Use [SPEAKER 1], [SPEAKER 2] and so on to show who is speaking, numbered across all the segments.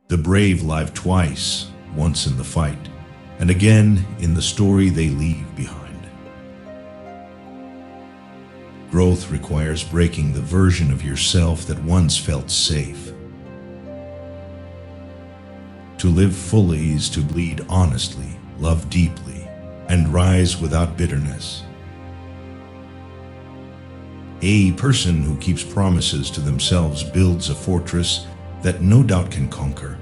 [SPEAKER 1] The brave live twice, once in the fight, and again in the story they leave behind. Growth requires breaking the version of yourself that once felt safe. To live fully is to bleed honestly, love deeply, and rise without bitterness. A person who keeps promises to themselves builds a fortress that no doubt can conquer.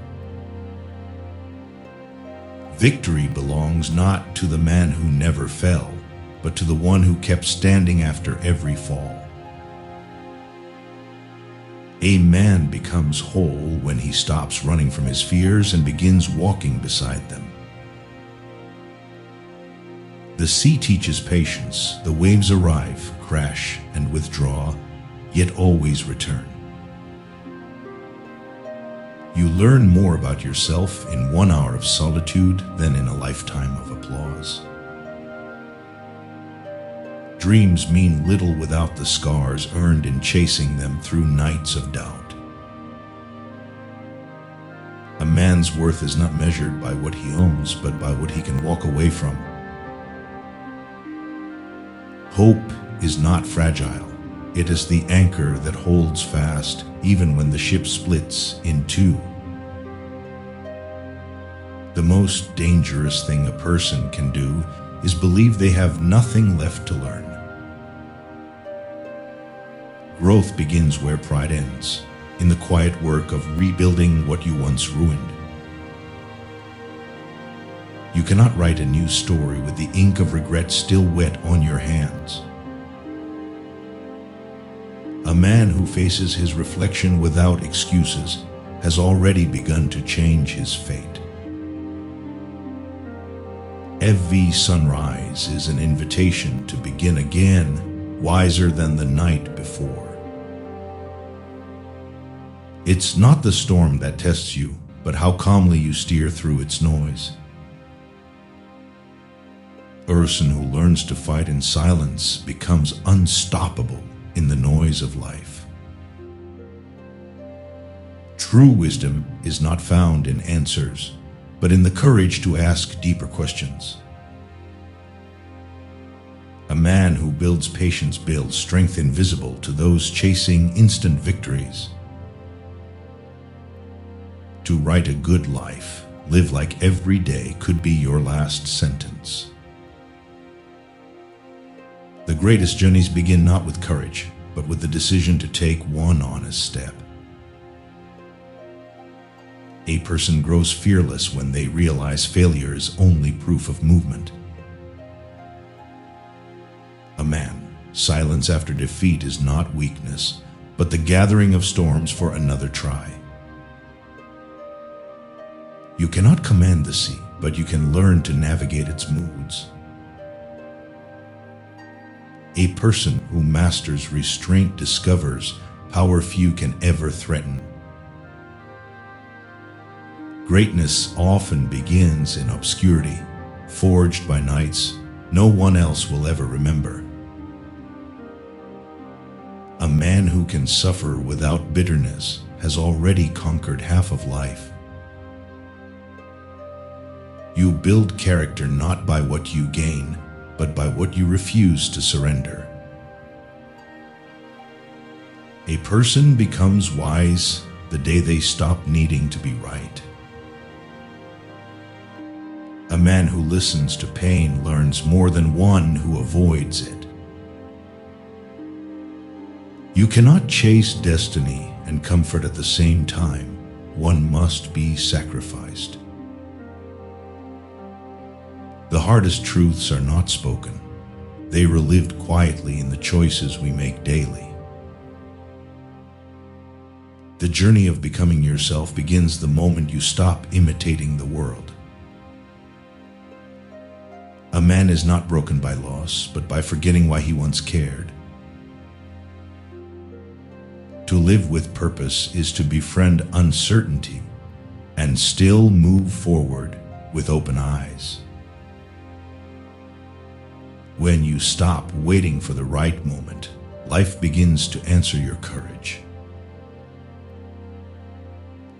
[SPEAKER 1] Victory belongs not to the man who never fell, but to the one who kept standing after every fall. A man becomes whole when he stops running from his fears and begins walking beside them. The sea teaches patience. The waves arrive, crash, and withdraw, yet always return. You learn more about yourself in 1 hour of solitude than in a lifetime of applause. Dreams mean little without the scars earned in chasing them through nights of doubt. A man's worth is not measured by what he owns, but by what he can walk away from. Hope is not fragile. It is the anchor that holds fast even when the ship splits in two. The most dangerous thing a person can do is believe they have nothing left to learn. Growth begins where pride ends, in the quiet work of rebuilding what you once ruined. You cannot write a new story with the ink of regret still wet on your hands. A man who faces his reflection without excuses has already begun to change his fate. Every sunrise is an invitation to begin again, wiser than the night before. It's not the storm that tests you, but how calmly you steer through its noise. A person who learns to fight in silence becomes unstoppable in the noise of life. True wisdom is not found in answers, but in the courage to ask deeper questions. A man who builds patience builds strength invisible to those chasing instant victories. To write a good life, live like every day could be your last sentence. The greatest journeys begin not with courage, but with the decision to take one honest step. A person grows fearless when they realize failure is only proof of movement. A man, silence after defeat is not weakness, but the gathering of storms for another try. You cannot command the sea, but you can learn to navigate its moods. A person who masters restraint discovers power few can ever threaten. Greatness often begins in obscurity, forged by nights no one else will ever remember. A man who can suffer without bitterness has already conquered half of life. You build character not by what you gain, but by what you refuse to surrender. A person becomes wise the day they stop needing to be right. A man who listens to pain learns more than one who avoids it. You cannot chase destiny and comfort at the same time. One must be sacrificed. The hardest truths are not spoken. They are lived quietly in the choices we make daily. The journey of becoming yourself begins the moment you stop imitating the world. A man is not broken by loss, but by forgetting why he once cared. To live with purpose is to befriend uncertainty and still move forward with open eyes. When you stop waiting for the right moment, life begins to answer your courage.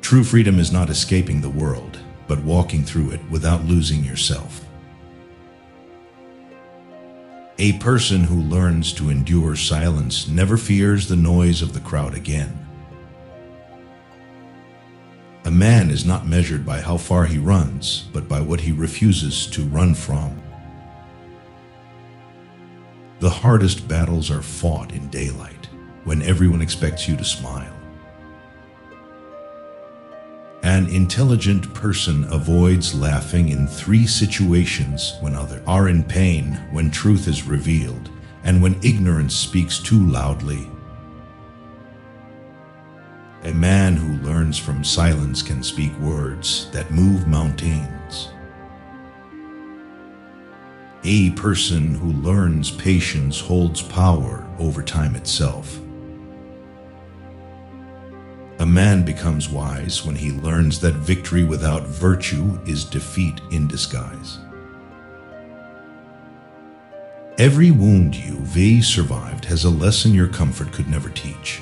[SPEAKER 1] True freedom is not escaping the world, but walking through it without losing yourself. A person who learns to endure silence never fears the noise of the crowd again. A man is not measured by how far he runs, but by what he refuses to run from. The hardest battles are fought in daylight, when everyone expects you to smile. An intelligent person avoids laughing in 3 situations: when others are in pain, when truth is revealed, and when ignorance speaks too loudly. A man who learns from silence can speak words that move mountains. A person who learns patience holds power over time itself. A man becomes wise when he learns that victory without virtue is defeat in disguise. Every wound you've survived has a lesson your comfort could never teach.